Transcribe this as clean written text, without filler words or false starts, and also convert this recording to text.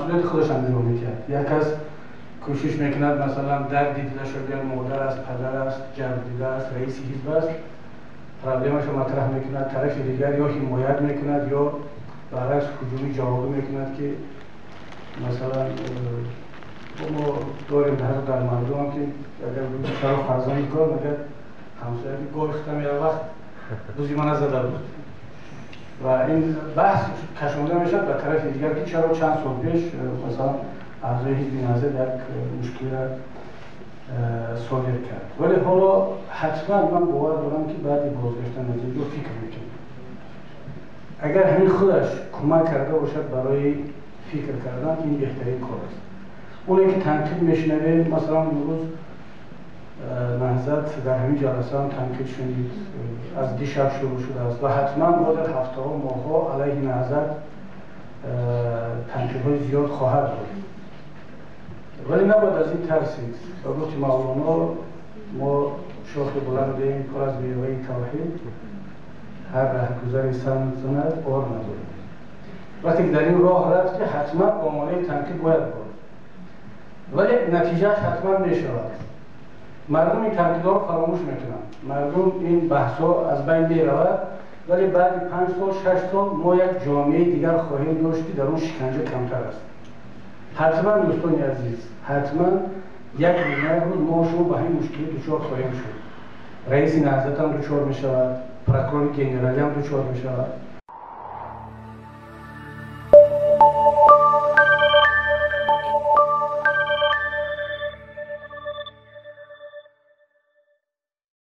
مسئولیت خودش انجام میکرد. یک کس کوشش میکند مثلا درد دیده شده، مادر است، پدر است، جمع دیده است، رئیس حزب است، پرابلمش رو مطرح میکند، طرف دیگر یا حمایت میکند یا برعکس هجومی جوابی میکند که مثلا ما داریم در مردم هم که اگر روی شرف فرزانی کار میگه همسایه که گوشتم یه وقت دوزی من زده بود و این بحث کشانده میشد به طرف دیگر که چرا چند سال پیش مثلا اعضای حزب نظر یک مشکلی را صادر کرد. ولی حالا حتما من باور دارم که بعد بازگشتن نتیجه فکر میکنم اگر همین خودش کمک کرده باشد برای فکر کردن این بهترین کار است. اونی که تنقید میشنویم مثلا امروز نهضت در همین جلسه هم تنقید شدید از دیشب شروع شده است و حتما ما در هفته ها ماه‌ها علیه نهضت تنقیدهای زیاد خواهد بود. ولی نباید از این ترسید. به گفت مولانا ما شاخ بلند ایم پر از میوه توحید، هر رهگذر سم زند بار نداریم. وقتی در این راه رفت که حتما آماده تنقید باید بود، ولی نتیجهش حتما میشود. مردم این تنقیدها رو فراموش میکنن، مردم این بحثا از بین میرود، ولی بعد 5 سال 6 سال ما یک جامعه دیگر خواهیم داشت که در اون شکنجه کمتر است. حتما دوستان عزیز، حتما یک روز ما شما به این مشکل دچار خواهیم شد. رئیس نهضت هم دچار می شود، پرکرور گنرالی هم دچار می شود.